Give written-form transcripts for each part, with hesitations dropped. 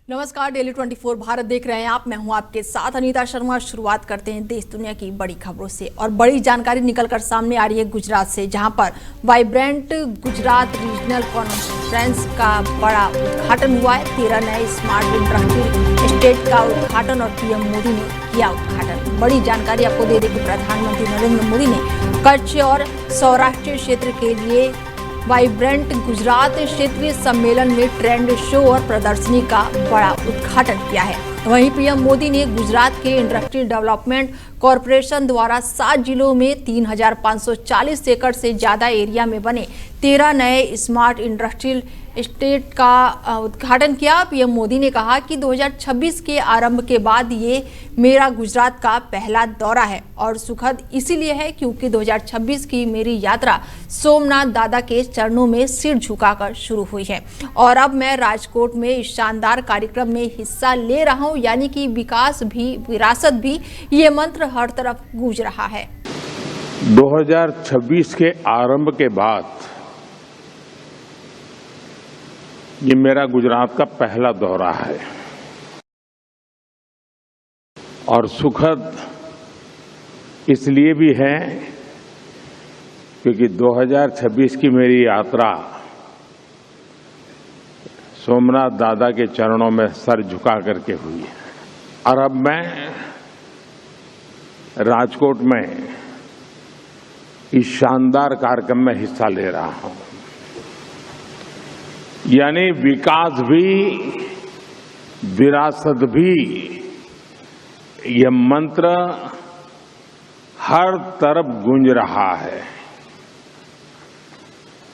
नमस्कार, डेली 24 भारत देख रहे हैं आप। मैं हूं आपके साथ अनीता शर्मा। शुरुआत करते हैं देश दुनिया की बड़ी खबरों से और बड़ी जानकारी निकलकर सामने आ रही है गुजरात से, जहां पर वाइब्रेंट गुजरात रीजनल कॉन्फ्रेंस का बड़ा उद्घाटन हुआ है। 13 नए स्मार्ट इंडस्ट्रियल एस्टेट का उद्घाटन और पीएम मोदी ने किया उद्घाटन। बड़ी जानकारी आपको दे दें कि प्रधानमंत्री नरेंद्र मोदी ने कच्छ और सौराष्ट्र क्षेत्र के लिए वाइब्रेंट गुजरात क्षेत्रीय सम्मेलन में ट्रेंड शो और प्रदर्शनी का बड़ा उद्घाटन किया है। वहीं पीएम मोदी ने गुजरात के इंडस्ट्रियल डेवलपमेंट कॉरपोरेशन द्वारा 7 जिलों में 3,540 एकड़ से ज्यादा एरिया में बने 13 नए स्मार्ट इंडस्ट्रियल एस्टेट का उद्घाटन किया। पीएम मोदी ने कहा कि 2026 के आरंभ के बाद ये मेरा गुजरात का पहला दौरा है और सुखद इसीलिए है क्योंकि 2026 की मेरी यात्रा सोमनाथ दादा के चरणों में सिर झुकाकर शुरू हुई है और अब मैं राजकोट में इस शानदार कार्यक्रम में हिस्सा ले रहा हूं, यानी कि विकास भी विरासत भी, ये मंत्र हर तरफ गूंज रहा है। 2026 के आरंभ के बाद ये मेरा गुजरात का पहला दौरा है और सुखद इसलिए भी है क्योंकि 2026 की मेरी यात्रा सोमनाथ दादा के चरणों में सर झुका करके हुई है और अब मैं राजकोट में इस शानदार कार्यक्रम में हिस्सा ले रहा हूं। यानी विकास भी विरासत भी, यह मंत्र हर तरफ गूंज रहा है।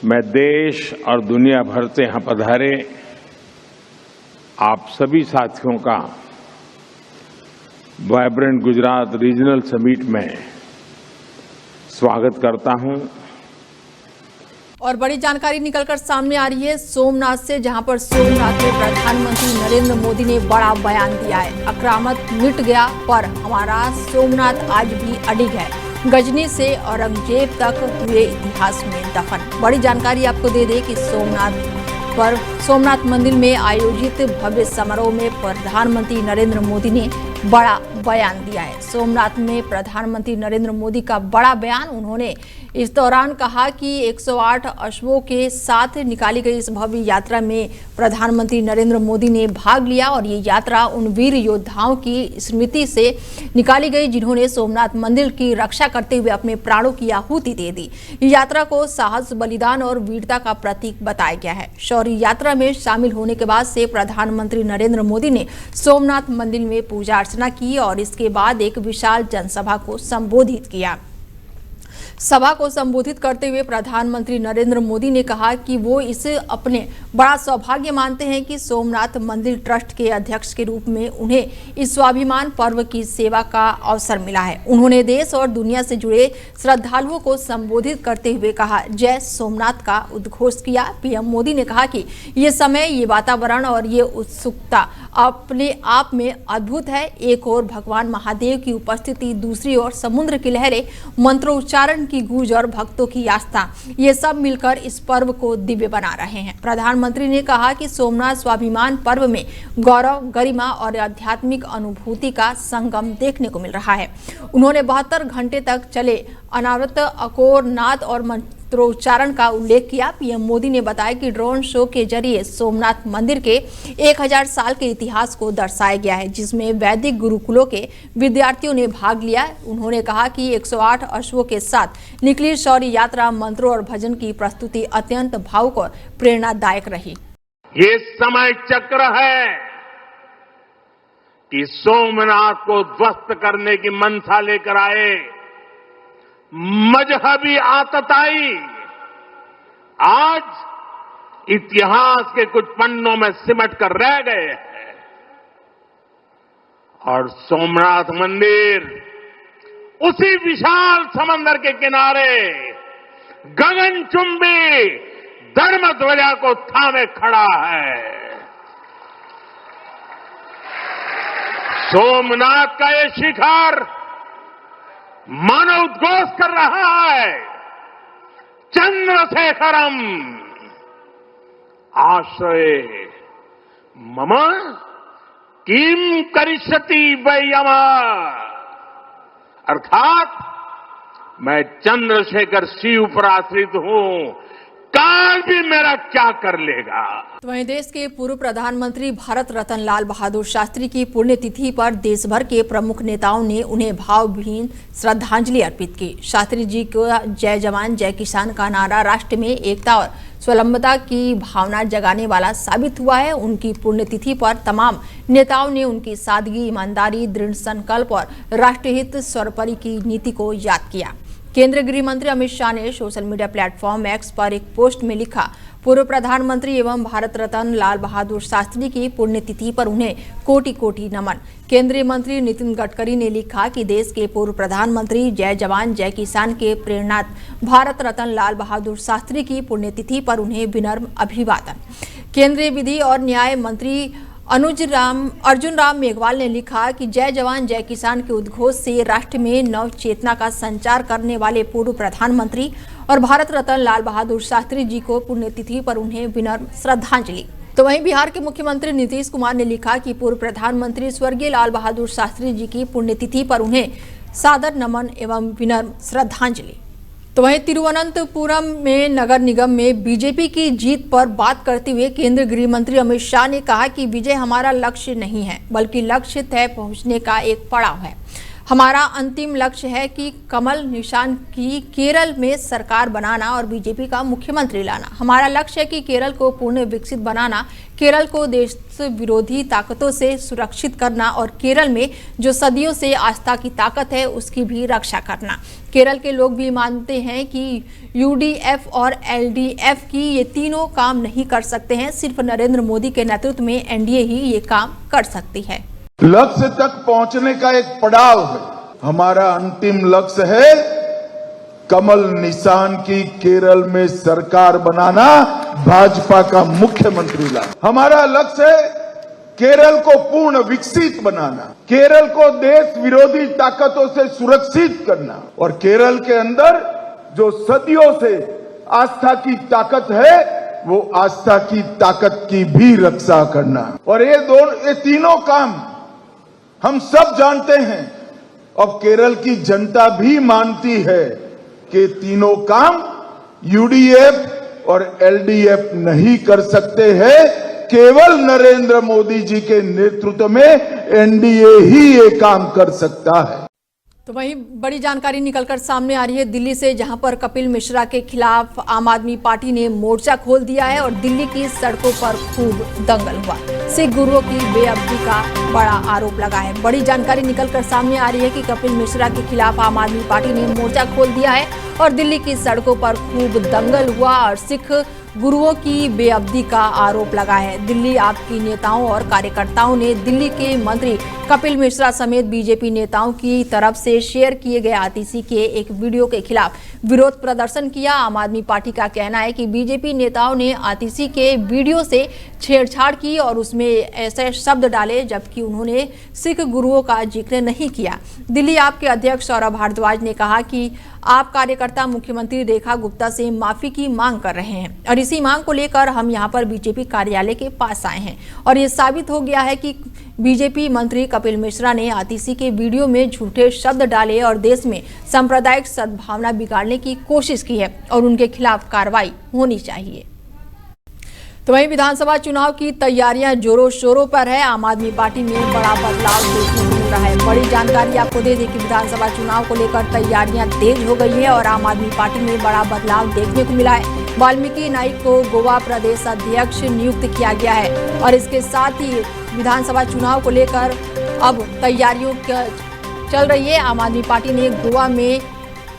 मैं देश और दुनिया भर से यहां पधारे आप सभी साथियों का वाइब्रेंट गुजरात रीजनल समिट में स्वागत करता हूं। और बड़ी जानकारी निकलकर सामने आ रही है सोमनाथ से, जहां पर सोमनाथ में प्रधानमंत्री नरेंद्र मोदी ने बड़ा बयान दिया है। आक्रामक मिट गया पर हमारा सोमनाथ आज भी अडिग है। गजनी से औरंगजेब तक हुए इतिहास में दफन। बड़ी जानकारी आपको दे दें कि सोमनाथ मंदिर में आयोजित भव्य समारोह में प्रधानमंत्री नरेंद्र मोदी ने बड़ा बयान दिया है। सोमनाथ में प्रधानमंत्री नरेंद्र मोदी का बड़ा बयान। उन्होंने इस दौरान कहा कि 108 अश्वों के साथ निकाली गई इस भव्य यात्रा में प्रधानमंत्री नरेंद्र मोदी ने भाग लिया और ये यात्रा उन वीर योद्धाओं की स्मृति से निकाली गई जिन्होंने सोमनाथ मंदिर की रक्षा करते हुए अपने प्राणों की आहुति दे दी। यात्रा को साहस, बलिदान और वीरता का प्रतीक बताया गया है। शौर्य यात्रा में शामिल होने के बाद से प्रधानमंत्री नरेंद्र मोदी ने सोमनाथ मंदिर में पूजा अर्चना की और इसके बाद एक विशाल जनसभा को संबोधित किया। सभा को संबोधित करते हुए प्रधानमंत्री नरेंद्र मोदी ने कहा कि वो इसे अपने बड़ा सौभाग्य मानते हैं कि सोमनाथ मंदिर ट्रस्ट के अध्यक्ष के रूप में उन्हें इस स्वाभिमान पर्व की सेवा का अवसर मिला है। उन्होंने देश और दुनिया से जुड़े श्रद्धालुओं को संबोधित करते हुए कहा, जय सोमनाथ का उद्घोष किया। पीएम मोदी ने कहा कि ये समय, ये वातावरण और ये उत्सुकता अपने आप में अद्भुत है। एक ओर भगवान महादेव की उपस्थिति, दूसरी ओर समुद्र की लहरें, मंत्रोच्चारण की गूंज और भक्तों की आस्था, ये सब मिलकर इस पर्व को दिव्य बना रहे हैं। प्रधानमंत्री ने कहा कि सोमनाथ स्वाभिमान पर्व में गौरव, गरिमा और आध्यात्मिक अनुभूति का संगम देखने को मिल रहा है। उन्होंने 72 घंटे तक चले अनावृत अकोरनाथ और मंत्रोच्चारण का उल्लेख किया। पीएम मोदी ने बताया कि ड्रोन शो के जरिए सोमनाथ मंदिर के 1000 साल के इतिहास को दर्शाया गया है, जिसमें वैदिक गुरुकुलों के विद्यार्थियों ने भाग लिया। उन्होंने कहा कि 108 अश्वों के साथ निकली शौर्य यात्रा, मंत्रों और भजन की प्रस्तुति अत्यंत भावुक और प्रेरणादायक रही। ये समय चक्र है कि सोमनाथ को ध्वस्त करने की मंशा लेकर आए मजहबी आतताई आज इतिहास के कुछ पन्नों में सिमट कर रह गए हैं और सोमनाथ मंदिर उसी विशाल समंदर के किनारे गगनचुंबी धर्म ध्वजा को थामे खड़ा है। सोमनाथ का ये शिखर मानव उद्घोष कर रहा है, चंद्रशेखरम आश्रय मम किम करिष्यति वै यमः, अर्थात मैं चंद्रशेखर शिव पर आश्रित हूं, काल भी मेरा क्या कर लेगा। तो वहीं देश के पूर्व प्रधानमंत्री भारत रत्न लाल बहादुर शास्त्री की पुण्यतिथि पर देश भर के प्रमुख नेताओं ने उन्हें भावभीनी श्रद्धांजलि अर्पित की। शास्त्री जी को जय जवान जय किसान का नारा राष्ट्र में एकता और स्वावलंबनता की भावना जगाने वाला साबित हुआ है। उनकी पुण्यतिथि पर तमाम नेताओं ने उनकी सादगी, ईमानदारी, दृढ़ संकल्प और राष्ट्रहित सर्वोपरि की नीति को याद किया। केंद्रीय गृह मंत्री अमित शाह ने सोशल मीडिया प्लेटफॉर्म एक्स पर एक पोस्ट में लिखा, पूर्व प्रधानमंत्री एवं भारत रत्न लाल बहादुर शास्त्री की पुण्यतिथि पर उन्हें कोटि कोटि नमन। केंद्रीय मंत्री नितिन गडकरी ने लिखा कि देश के पूर्व प्रधानमंत्री जय जवान जय किसान के प्रेरणात भारत रत्न लाल बहादुर शास्त्री की पुण्यतिथि पर उन्हें विनम्र अभिवादन। केंद्रीय विधि और न्याय मंत्री अर्जुन राम मेघवाल ने लिखा कि जय जवान जय किसान के उद्घोष से राष्ट्र में नव चेतना का संचार करने वाले पूर्व प्रधानमंत्री और भारत रत्न लाल बहादुर शास्त्री जी को पुण्यतिथि पर उन्हें विनम्र श्रद्धांजलि। तो वहीं बिहार के मुख्यमंत्री नीतीश कुमार ने लिखा कि पूर्व प्रधानमंत्री स्वर्गीय लाल बहादुर शास्त्री जी की पुण्यतिथि पर उन्हें सादर नमन एवं विनम्र श्रद्धांजलि। तो वहीं तिरुवनंतपुरम में नगर निगम में बीजेपी की जीत पर बात करते हुए केंद्रीय गृह मंत्री अमित शाह ने कहा कि विजय हमारा लक्ष्य नहीं है, बल्कि लक्ष्य तय पहुंचने का एक पड़ाव है। हमारा अंतिम लक्ष्य है कि कमल निशान की केरल में सरकार बनाना और बीजेपी का मुख्यमंत्री लाना। हमारा लक्ष्य है कि केरल को पूर्ण विकसित बनाना, केरल को देश विरोधी ताकतों से सुरक्षित करना और केरल में जो सदियों से आस्था की ताकत है उसकी भी रक्षा करना। केरल के लोग भी मानते हैं कि यूडीएफ और एलडीएफ की ये तीनों काम नहीं कर सकते हैं, सिर्फ नरेंद्र मोदी के नेतृत्व में एनडीए ही ये काम कर सकती है। लक्ष्य तक पहुंचने का एक पड़ाव है। हमारा अंतिम लक्ष्य है कमल निशान की केरल में सरकार बनाना, भाजपा का मुख्यमंत्री लाना। हमारा लक्ष्य है केरल को पूर्ण विकसित बनाना, केरल को देश विरोधी ताकतों से सुरक्षित करना और केरल के अंदर जो सदियों से आस्था की ताकत है वो आस्था की ताकत की भी रक्षा करना। और ये तीनों काम हम सब जानते हैं और केरल की जनता भी मानती है कि तीनों काम यूडीएफ और एलडीएफ नहीं कर सकते हैं, केवल नरेंद्र मोदी जी के नेतृत्व में एनडीए ही ये काम कर सकता है। तो वहीं बड़ी जानकारी निकलकर सामने आ रही है दिल्ली से, जहां पर कपिल मिश्रा के खिलाफ आम आदमी पार्टी ने मोर्चा खोल दिया है और दिल्ली की सड़कों पर खूब दंगल हुआ। सिख गुरुओं की बेअदबी का बड़ा आरोप लगा है। बड़ी जानकारी निकलकर सामने आ रही है कि कपिल मिश्रा के खिलाफ आम आदमी पार्टी ने मोर्चा खोल दिया है और दिल्ली की सड़कों पर खूब दंगल हुआ और सिख गुरुओं की बेअदबी का आरोप लगा है। दिल्ली आप की नेताओं और कार्यकर्ताओं ने दिल्ली के मंत्री कपिल मिश्रा समेत बीजेपी नेताओं की तरफ से शेयर किए गए आतिशी के एक वीडियो के खिलाफ विरोध प्रदर्शन किया। आम आदमी पार्टी का कहना है कि बीजेपी नेताओं ने आतिशी के वीडियो से छेड़छाड़ की और उसमें ऐसे शब्द डाले जबकि उन्होंने सिख गुरुओं का जिक्र नहीं किया। दिल्ली आप के अध्यक्ष सौरभ भारद्वाज ने कहा कि आप कार्यकर्ता मुख्यमंत्री रेखा गुप्ता से माफी की मांग कर रहे हैं और इसी मांग को लेकर हम यहां पर बीजेपी कार्यालय के पास आए हैं और ये साबित हो गया है कि बीजेपी मंत्री कपिल मिश्रा ने आतिशी के वीडियो में झूठे शब्द डाले और देश में सांप्रदायिक सद्भावना बिगाड़ने की कोशिश की है और उनके खिलाफ कार्रवाई होनी चाहिए। तो वहीं विधानसभा चुनाव की तैयारियां जोरों शोरों पर है। आम आदमी पार्टी में बड़ा बदलाव देखने को मिल रहा है। बड़ी जानकारी आपको दे दें कि विधानसभा चुनाव को लेकर तैयारियां तेज हो गई है और आम आदमी पार्टी में बड़ा बदलाव देखने को मिला है। वाल्मीकि नाइक को गोवा प्रदेश अध्यक्ष नियुक्त किया गया है और इसके साथ ही विधानसभा चुनाव को लेकर अब तैयारियों चल रही है। आम आदमी पार्टी ने गोवा में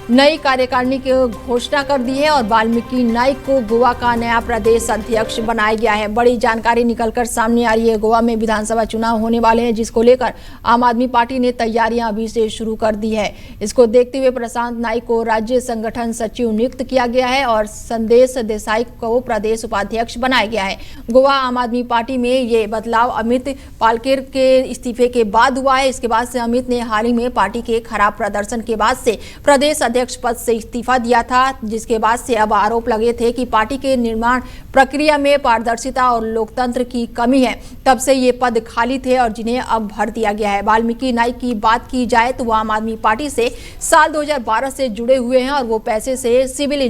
नई कार्यकारिणी की घोषणा कर दी है और वाल्मीकि नाइक को गोवा का नया प्रदेश अध्यक्ष बनाया गया है। बड़ी जानकारी निकलकर सामने आ रही है। गोवा में विधानसभा चुनाव होने वाले हैं जिसको लेकर आम आदमी पार्टी ने तैयारियां अभी से शुरू कर दी है। इसको देखते हुए प्रशांत नाइक को राज्य संगठन सचिव नियुक्त किया गया है और संदेश देसाई को प्रदेश उपाध्यक्ष बनाया गया है। गोवा आम आदमी पार्टी में ये बदलाव अमित पालकेर के इस्तीफे के बाद हुआ है। इसके बाद से अमित ने हाल ही में पार्टी के खराब प्रदर्शन के बाद से प्रदेश अध्यक्ष पद से इस्तीफा दिया था, जिसके बाद से अब आरोप लगे थे कि पार्टी के निर्माण प्रक्रिया में पारदर्शिता और लोकतंत्र की कमी है। तब से ये पद खाली थे और जिन्हें अब भर दिया गया है। वाल्मीकि नाइक की बात की जाए तो वो आम आदमी पार्टी से साल 2012 से जुड़े हुए हैं और वो पेशे से सिविल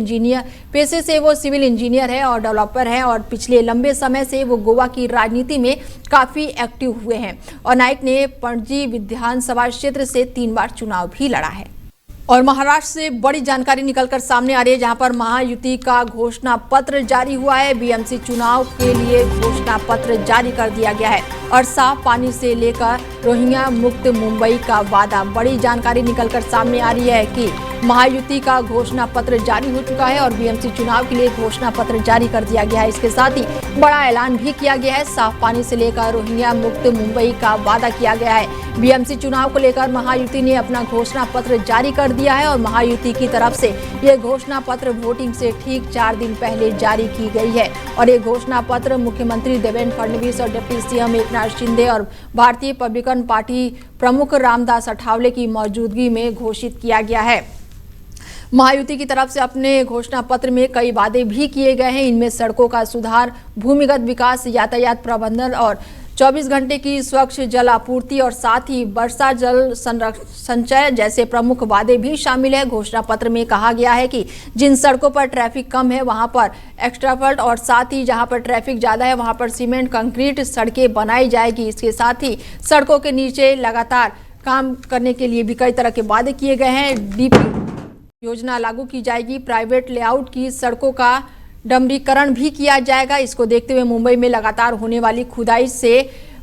इंजीनियर है और डेवलपर है और पिछले लंबे समय से वो गोवा की राजनीति में काफी एक्टिव हुए हैं। और नाइक ने पणजी विधानसभा क्षेत्र से 3 बार चुनाव भी लड़ा है। और महाराष्ट्र से बड़ी जानकारी निकलकर सामने आ रही है, जहां पर महायुति का घोषणा पत्र जारी हुआ है। बीएमसी चुनाव के लिए घोषणा पत्र जारी कर दिया गया है और साफ पानी से लेकर रोहिंग्या मुक्त मुंबई का वादा। बड़ी जानकारी निकलकर सामने आ रही है कि महायुति का घोषणा पत्र जारी हो चुका है और बीएमसी चुनाव के लिए घोषणा पत्र जारी कर दिया गया है। इसके साथ ही बड़ा ऐलान भी किया गया है। साफ पानी से लेकर रोहिंग्या मुक्त मुंबई का वादा किया गया है। बीएमसी चुनाव को लेकर महायुति ने अपना घोषणा पत्र जारी कर दिया है और महायुति की तरफ से ये घोषणा पत्र वोटिंग से ठीक 4 दिन पहले जारी की गई है। और ये घोषणा पत्र मुख्यमंत्री देवेंद्र फडणवीस और डिप्टी सीएम एकनाथ शिंदे और भारतीय रिपब्लिकन पार्टी प्रमुख रामदास अठावले की मौजूदगी में घोषित किया गया है। महायुति की तरफ से अपने घोषणा पत्र में कई वादे भी किए गए हैं। इनमें सड़कों का सुधार, भूमिगत विकास, यातायात प्रबंधन और 24 घंटे की स्वच्छ जल आपूर्ति और साथ ही वर्षा जल संचय जैसे प्रमुख वादे भी शामिल है। घोषणा पत्र में कहा गया है कि जिन सड़कों पर ट्रैफिक कम है वहां पर एक्स्ट्राफल्ट और साथ ही जहां पर ट्रैफिक ज्यादा है वहां पर सीमेंट कंक्रीट सड़कें बनाई जाएगी। इसके साथ ही सड़कों के नीचे लगातार काम करने के लिए भी कई तरह के वादे किए गए हैं। डीपी योजना लागू की जाएगी। प्राइवेट लेआउट की सड़कों का डमरीकरण भी किया जाएगा। इसको देखते हुए मुंबई में लगातार होने वाली खुदाई से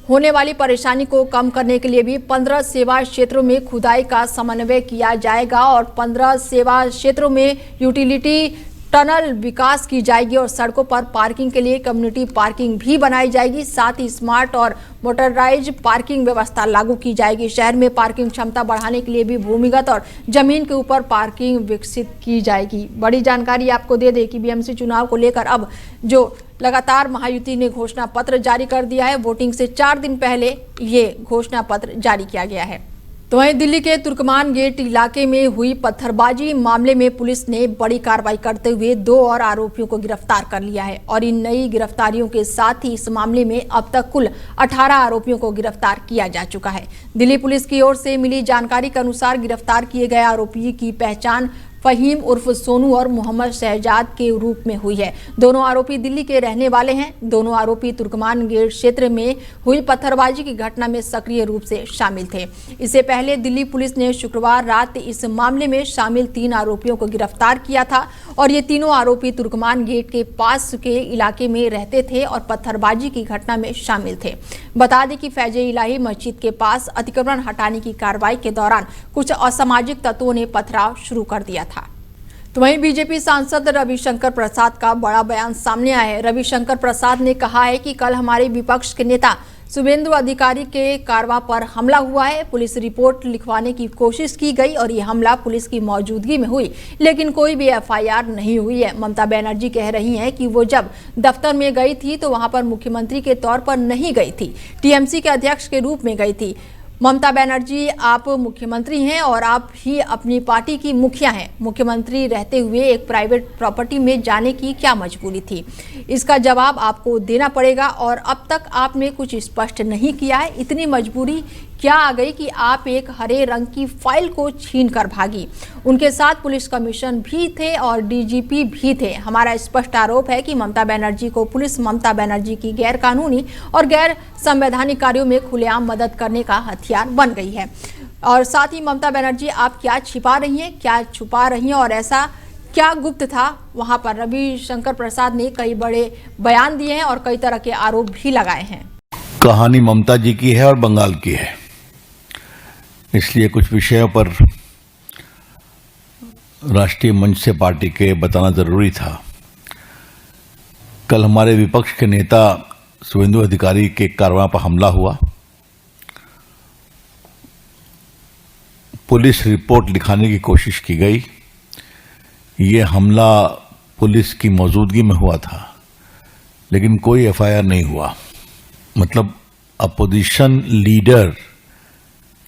होने वाली परेशानी को कम करने के लिए भी 15 सेवा क्षेत्रों में खुदाई का समन्वय किया जाएगा और 15 सेवा क्षेत्रों में यूटिलिटी टनल विकास की जाएगी और सड़कों पर पार्किंग के लिए कम्युनिटी पार्किंग भी बनाई जाएगी। साथ ही स्मार्ट और मोटराइज पार्किंग व्यवस्था लागू की जाएगी। शहर में पार्किंग क्षमता बढ़ाने के लिए भी भूमिगत और जमीन के ऊपर पार्किंग विकसित की जाएगी। बड़ी जानकारी आपको दे दें कि बीएमसी चुनाव को लेकर अब जो लगातार महायुति ने घोषणा पत्र जारी कर दिया है, वोटिंग से 4 दिन पहले ये घोषणा पत्र जारी किया गया है। तो वहीं दिल्ली के तुर्कमान गेट इलाके में हुई पत्थरबाजी मामले में पुलिस ने बड़ी कार्रवाई करते हुए 2 और आरोपियों को गिरफ्तार कर लिया है और इन नई गिरफ्तारियों के साथ ही इस मामले में अब तक कुल 18 आरोपियों को गिरफ्तार किया जा चुका है। दिल्ली पुलिस की ओर से मिली जानकारी के अनुसार गिरफ्तार किए गए आरोपी की पहचान फहीम उर्फ सोनू और मोहम्मद शहजाद के रूप में हुई है। दोनों आरोपी दिल्ली के रहने वाले हैं। दोनों आरोपी तुर्कमान गेट क्षेत्र में हुई पत्थरबाजी की घटना में सक्रिय रूप से शामिल थे। इससे पहले दिल्ली पुलिस ने शुक्रवार रात इस मामले में शामिल 3 आरोपियों को गिरफ्तार किया था और ये तीनों आरोपी तुर्कमान गेट के पास के इलाके में रहते थे और पत्थरबाजी की घटना में शामिल थे। बता दें कि फैजे इलाही मस्जिद के पास अतिक्रमण हटाने की कार्रवाई के दौरान कुछ असामाजिक तत्वों ने पथराव शुरू कर दिया था। तो वहीं बीजेपी सांसद रविशंकर प्रसाद का बड़ा बयान सामने आया है। रविशंकर प्रसाद ने कहा है कि कल हमारे विपक्ष के नेता शुभेंदु अधिकारी के कारवा पर हमला हुआ है। पुलिस रिपोर्ट लिखवाने की कोशिश की गई और ये हमला पुलिस की मौजूदगी में हुई, लेकिन कोई भी एफआईआर नहीं हुई है। ममता बनर्जी कह रही हैं कि वो जब दफ्तर में गई थी तो वहां पर मुख्यमंत्री के तौर पर नहीं गई थी, टीएमसी के अध्यक्ष के रूप में गई थी। ममता बनर्जी, आप मुख्यमंत्री हैं और आप ही अपनी पार्टी की मुखिया हैं। मुख्यमंत्री रहते हुए एक प्राइवेट प्रॉपर्टी में जाने की क्या मजबूरी थी? इसका जवाब आपको देना पड़ेगा और अब तक आपने कुछ स्पष्ट नहीं किया है। इतनी मजबूरी क्या आ गई कि आप एक हरे रंग की फाइल को छीन कर भागी? उनके साथ पुलिस कमिश्नर भी थे और डीजीपी भी थे। हमारा स्पष्ट आरोप है कि ममता बनर्जी को पुलिस ममता बनर्जी की गैर कानूनी और गैर संवैधानिक कार्यों में खुलेआम मदद करने का हथियार बन गई है। और साथ ही ममता बनर्जी, आप क्या छिपा रही हैं, क्या छुपा रही हैं और ऐसा क्या गुप्त था? वहां पर रविशंकर प्रसाद ने कई बड़े बयान दिए हैं और कई तरह के आरोप भी लगाए हैं। कहानी ममता जी की है और बंगाल की है, इसलिए कुछ विषयों पर राष्ट्रीय मंच से पार्टी के बताना जरूरी था। कल हमारे विपक्ष के नेता शुभेंदु अधिकारी के कारवां पर हमला हुआ। पुलिस रिपोर्ट लिखाने की कोशिश की गई। ये हमला पुलिस की मौजूदगी में हुआ था, लेकिन कोई एफआईआर नहीं हुआ। मतलब अपोजिशन लीडर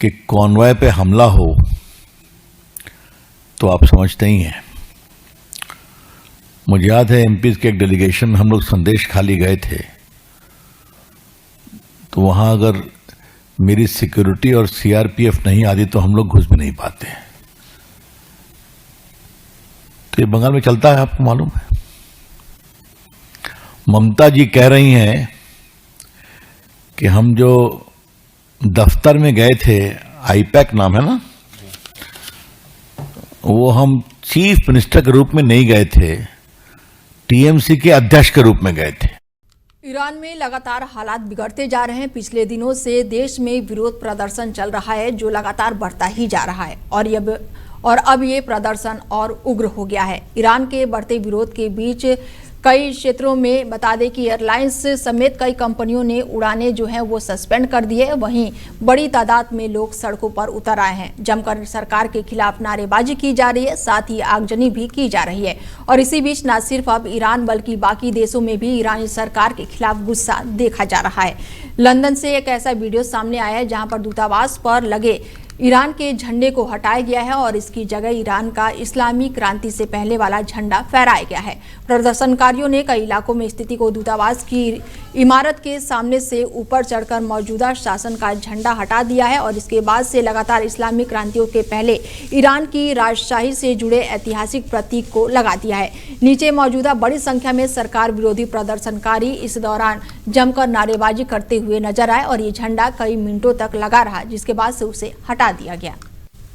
के कॉन्वॉय पे हमला हो तो आप समझते ही हैं। मुझे याद है एमपीज के एक डेलीगेशन में हम लोग संदेश खाली गए थे, तो वहां अगर मेरी सिक्योरिटी और सीआरपीएफ नहीं आती तो हम लोग घुस भी नहीं पाते। तो ये बंगाल में चलता है, आपको मालूम है। ममता जी कह रही हैं कि हम जो दफ्तर में गए थे, आईपैक नाम है ना, वो हम चीफ मिनिस्टर के रूप में नहीं गए थे, टीएमसी के अध्यक्ष के रूप में गए थे। ईरान में लगातार हालात बिगड़ते जा रहे हैं। पिछले दिनों से देश में विरोध प्रदर्शन चल रहा है जो लगातार बढ़ता ही जा रहा है और अब ये प्रदर्शन और उग्र हो गया है। ईरान के बढ़ते विरोध के बीच कई क्षेत्रों में बता दें कि एयरलाइंस समेत कई कंपनियों ने उड़ानें जो हैं वो सस्पेंड कर दी है। वहीं बड़ी तादाद में लोग सड़कों पर उतर आए हैं। जमकर सरकार के खिलाफ नारेबाजी की जा रही है, साथ ही आगजनी भी की जा रही है। और इसी बीच न सिर्फ अब ईरान बल्कि बाकी देशों में भी ईरानी सरकार के खिलाफ गुस्सा देखा जा रहा है। लंदन से एक ऐसा वीडियो सामने आया है जहां पर दूतावास पर लगे ईरान के झंडे को हटाया गया है और इसकी जगह ईरान का इस्लामी क्रांति से पहले वाला झंडा फहराया गया है। प्रदर्शनकारियों ने कई इलाकों में स्थिति को दूतावास की इमारत के सामने से ऊपर चढ़कर मौजूदा शासन का झंडा हटा दिया है और इसके बाद से लगातार इस्लामी क्रांतियों के पहले ईरान की राजशाही से जुड़े ऐतिहासिक प्रतीक को लगा दिया है। नीचे मौजूदा बड़ी संख्या में सरकार विरोधी प्रदर्शनकारी इस दौरान जमकर नारेबाजी करते हुए नजर आए और ये झंडा कई मिनटों तक लगा रहा, जिसके बाद से उसे हटा दिया गया।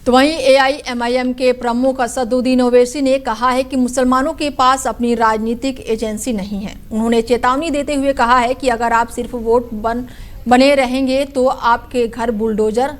तो वहीं एआईएमआईएम के प्रमुख असदुद्दीन ओवैसी ने कहा है कि मुसलमानों के पास अपनी राजनीतिक एजेंसी नहीं है। उन्होंने चेतावनी देते हुए कहा है कि अगर आप सिर्फ वोट बने रहेंगे तो आपके घर बुलडोजर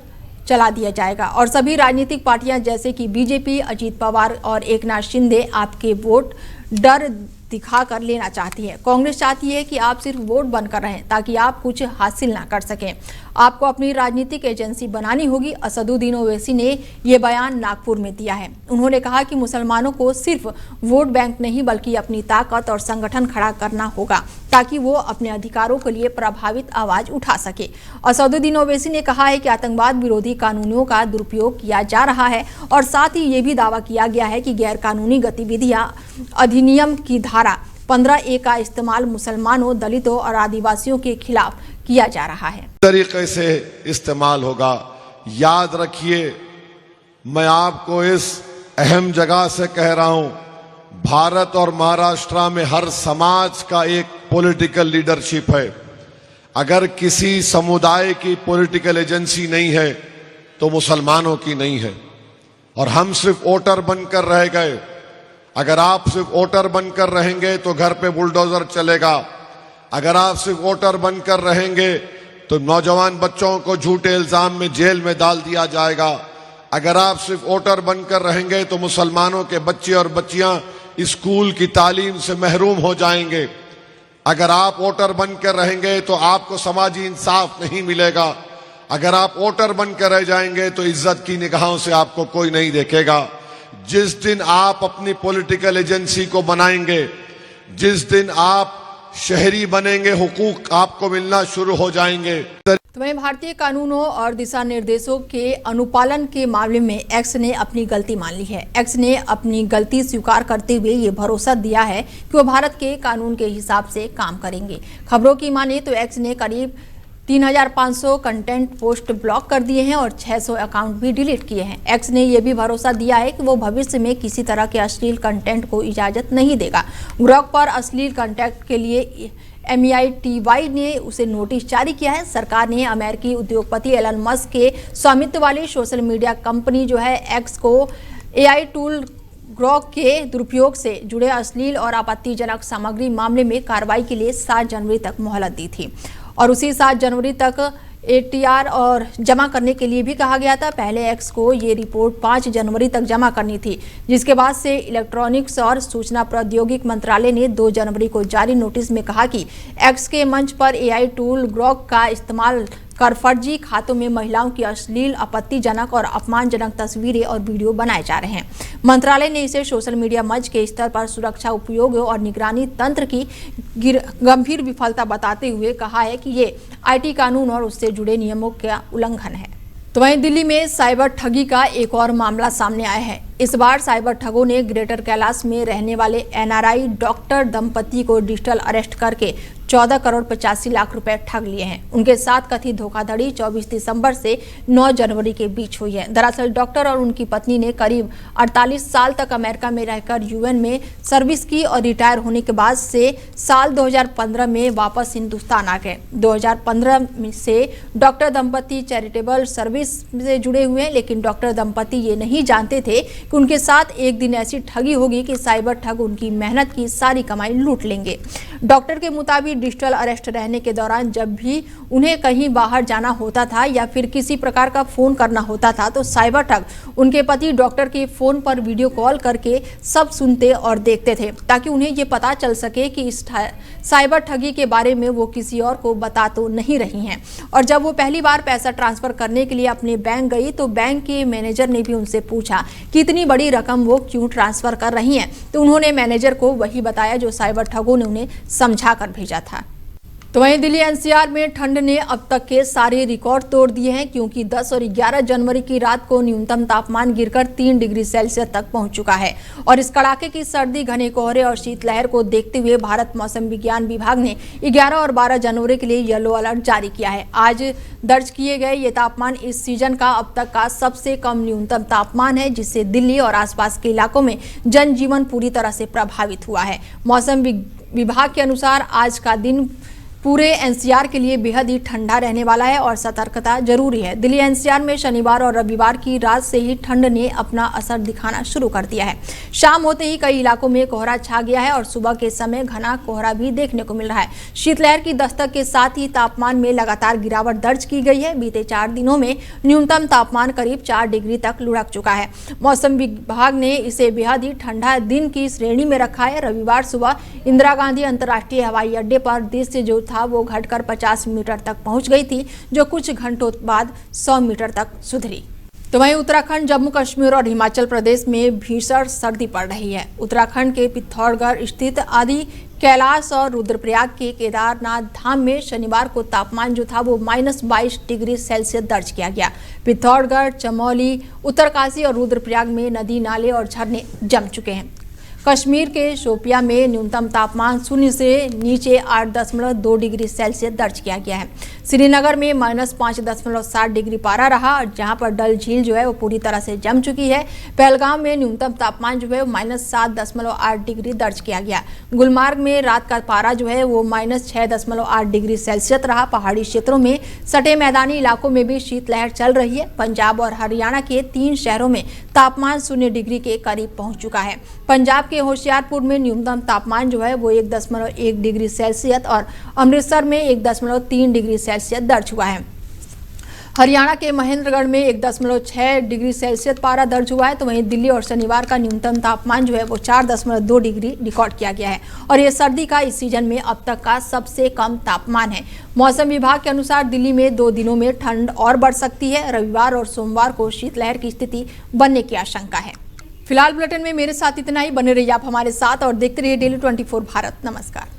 चला दिया जाएगा और सभी राजनीतिक पार्टियां जैसे कि बीजेपी, अजीत पवार और एकनाथ शिंदे आपके वोट डर दिखाकर लेना चाहती है। कांग्रेस चाहती है कि आप सिर्फ वोट बनकर रहें ताकि आप कुछ हासिल ना कर सकें। आपको अपनी राजनीतिक एजेंसी बनानी होगी। असदुद्दीन ओवैसी ने ये बयान नागपुर में दिया है। उन्होंने कहा कि मुसलमानों को सिर्फ वोट बैंक नहीं बल्कि अपनी ताकत और संगठन खड़ा करना होगा ताकि वो अपने अधिकारों के लिए प्रभावित आवाज उठा सके। असदुद्दीन ओवैसी ने कहा है कि आतंकवाद विरोधी कानूनों का दुरुपयोग किया जा रहा है और साथ ही ये भी दावा किया गया है कि गैर कानूनी गतिविधियां अधिनियम की धारा 15A का इस्तेमाल मुसलमानों, दलितों और आदिवासियों के खिलाफ किया जा रहा है। तरीके से इस्तेमाल होगा। याद रखिए, मैं आपको इस अहम जगह से कह रहा हूं, भारत और महाराष्ट्र में हर समाज का एक पॉलिटिकल लीडरशिप है। अगर किसी समुदाय की पॉलिटिकल एजेंसी नहीं है तो मुसलमानों की नहीं है और हम सिर्फ वोटर बनकर रह गए। अगर आप सिर्फ वोटर बनकर रहेंगे तो घर पे बुलडोजर चलेगा। अगर आप सिर्फ वोटर बनकर रहेंगे तो नौजवान बच्चों को झूठे इल्जाम में जेल में डाल दिया जाएगा। अगर आप सिर्फ वोटर बनकर रहेंगे तो मुसलमानों के बच्चे और बच्चियां स्कूल की तालीम से महरूम हो जाएंगे। अगर आप वोटर बनकर रहेंगे तो आपको समाजी इंसाफ नहीं मिलेगा। अगर आप वोटर बनकर रह जाएंगे तो इज्जत की निगाहों से आपको कोई नहीं देखेगा। जिस दिन आप अपनी पॉलिटिकल एजेंसी को बनाएंगे, जिस दिन आप शहरी बनेंगे, हुकूक आपको मिलना शुरू हो जाएंगे। तो वहीं भारतीय कानूनों और दिशा निर्देशों के अनुपालन के मामले में एक्स ने अपनी गलती मान ली है। एक्स ने अपनी गलती स्वीकार करते हुए ये भरोसा दिया है कि वो भारत के कानून के हिसाब से काम करेंगे। खबरों की माने तो एक्स ने करीब 3500 कंटेंट पोस्ट ब्लॉक कर दिए हैं और 600 अकाउंट भी डिलीट किए हैं। एक्स ने यह भी भरोसा दिया है कि वो भविष्य में किसी तरह के अश्लील कंटेंट को इजाजत नहीं देगा। ग्रोक पर अश्लील कंटेंट के लिए MEITY ने उसे नोटिस जारी किया है। सरकार ने अमेरिकी उद्योगपति एलन मस्क के स्वामित्व वाली सोशल मीडिया कंपनी जो है एक्स को AI टूल ग्रोक के दुरुपयोग से जुड़े अश्लील और आपत्तिजनक सामग्री मामले में कार्रवाई के लिए 7 जनवरी तक मोहलत दी थी और उसी 7 जनवरी तक ATR और जमा करने के लिए भी कहा गया था। पहले एक्स को ये रिपोर्ट 5 जनवरी तक जमा करनी थी, जिसके बाद से इलेक्ट्रॉनिक्स और सूचना प्रौद्योगिकी मंत्रालय ने 2 जनवरी को जारी नोटिस में कहा कि एक्स के मंच पर AI टूल ग्रोक का इस्तेमाल कर फर्जी खातों में महिलाओं की अश्लील, आपत्तिजनक और अपमानजनक तस्वीरें और वीडियो बनाए जा रहे हैं। मंत्रालय ने इसे सोशल मीडिया मंच के स्तर पर सुरक्षा, उपयोग और निगरानी तंत्र की गंभीर विफलता बताते हुए कहा है कि ये IT कानून और उससे जुड़े नियमों का उल्लंघन है। तो वहीं दिल्ली में साइबर ठगी का एक और मामला सामने आया है। इस बार साइबर ठगों ने ग्रेटर कैलाश में रहने वाले एनआरआई डॉक्टर दंपति को डिजिटल अरेस्ट करके 14 करोड़ 85 लाख रुपए ठग लिए हैं। उनके साथ कथित धोखाधड़ी 24 दिसंबर से 9 जनवरी के बीच हुई है। दरअसल डॉक्टर और उनकी पत्नी ने करीब 48 साल तक अमेरिका में रहकर यूएन में सर्विस की और रिटायर होने के बाद से साल 2015 में वापस हिंदुस्तान आ गए। 2015 से डॉक्टर दंपति चैरिटेबल सर्विस से जुड़े हुए हैं, लेकिन डॉक्टर दंपति ये नहीं जानते थे कि उनके साथ एक दिन ऐसी ठगी होगी कि साइबर ठग उनकी मेहनत की सारी कमाई लूट लेंगे। डॉक्टर के मुताबिक डिजिटल अरेस्ट रहने के दौरान जब भी उन्हें कहीं बाहर जाना होता था या फिर किसी प्रकार का फोन करना होता था तो साइबर ठग उनके पति डॉक्टर के फोन पर वीडियो कॉल करके सब सुनते और देखते थे, ताकि उन्हें ये पता चल सके कि इस साइबर ठगी के बारे में वो किसी और को बता तो नहीं रही हैं। और जब वो पहली बार पैसा ट्रांसफर करने के लिए अपने बैंक गई तो बैंक के मैनेजर ने भी उनसे पूछा कि इतनी बड़ी रकम वो क्यों ट्रांसफर कर रही हैं, तो उन्होंने मैनेजर को वही बताया जो साइबर ठगों ने उन्हें समझा कर भेजा था। तो वहीं दिल्ली एनसीआर में ठंड ने अब तक के सारे रिकॉर्ड तोड़ दिए हैं, क्योंकि 10 और 11 जनवरी की रात को न्यूनतम तापमान गिरकर 3 डिग्री सेल्सियस तक पहुंच चुका है। और इस कड़ाके की सर्दी, घने कोहरे और शीतलहर को देखते हुए भारत मौसम विज्ञान विभाग ने 11 और 12 जनवरी के लिए येलो अलर्ट जारी किया है। आज दर्ज किए गए ये तापमान इस सीजन का अब तक का सबसे कम न्यूनतम तापमान है, जिससे दिल्ली और आसपास के इलाकों में जनजीवन पूरी तरह से प्रभावित हुआ है। मौसम विभाग के अनुसार आज का दिन पूरे एनसीआर के लिए बेहद ही ठंडा रहने वाला है और सतर्कता जरूरी है। दिल्ली एनसीआर में शनिवार और रविवार की रात से ही ठंड ने अपना असर दिखाना शुरू कर दिया है। शाम होते ही कई इलाकों में कोहरा छा गया है और सुबह के समय घना कोहरा भी देखने को मिल रहा है। शीतलहर की दस्तक के साथ ही तापमान में लगातार गिरावट दर्ज की गई है। बीते 4 दिनों में न्यूनतम तापमान करीब 4 डिग्री तक लुढ़क चुका है। मौसम विभाग ने इसे बेहद ही ठंडा दिन की श्रेणी में रखा है। रविवार सुबह इंदिरा गांधी अंतर्राष्ट्रीय हवाई अड्डे पर दृश्य जो था वो घटकर 50 मीटर तक पहुंच गई थी, जो कुछ घंटों बाद 100 मीटर तक सुधरी। तो वहीं उत्तराखंड, जम्मू कश्मीर और हिमाचल प्रदेश में भीषण सर्दी पड़ रही है। उत्तराखंड के पिथौरागढ़ स्थित आदि कैलाश और रुद्रप्रयाग के केदारनाथ धाम में शनिवार को तापमान जो था वो -22 डिग्री सेल्सियस दर्ज किया गया। पिथौरागढ़, चमोली, उत्तरकाशी और रुद्रप्रयाग में नदी, नाले और झरने जम चुके हैं। कश्मीर के शोपिया में न्यूनतम तापमान 0 से नीचे 8.2 डिग्री सेल्सियस दर्ज किया गया है। श्रीनगर में -5.7 डिग्री पारा रहा, और जहां पर डल झील जो है वो पूरी तरह से जम चुकी है। पहलगाम में न्यूनतम तापमान जो है वो -7.8 डिग्री दर्ज किया गया। गुलमार्ग में रात का पारा जो है वो -6.8 डिग्री सेल्सियस रहा। पहाड़ी क्षेत्रों में सटे मैदानी इलाकों में भी शीतलहर चल रही है। पंजाब और हरियाणा के 3 शहरों में तापमान 0 डिग्री के करीब पहुंच चुका है। पंजाब के होशियारपुर में न्यूनतम तापमान जो है वो 1.1 डिग्री सेल्सियस और अमृतसर में 1.3 डिग्री सेल्सियस दर्ज हुआ है। हरियाणा के महेंद्रगढ़ में 1.6 डिग्री सेल्सियस पारा दर्ज हुआ है। तो वहीं दिल्ली और शनिवार का न्यूनतम तापमान जो है वो 4.2 डिग्री रिकॉर्ड किया गया है और ये सर्दी का इस सीजन में अब तक का सबसे कम तापमान है। मौसम विभाग के अनुसार दिल्ली में 2 दिनों में ठंड और बढ़ सकती है। रविवार और सोमवार को शीतलहर की स्थिति बनने की आशंका है। फिलहाल बुलेटिन में मेरे साथ इतना ही। बने रहिए आप हमारे साथ और देखते रहिए डेली 24 भारत। नमस्कार।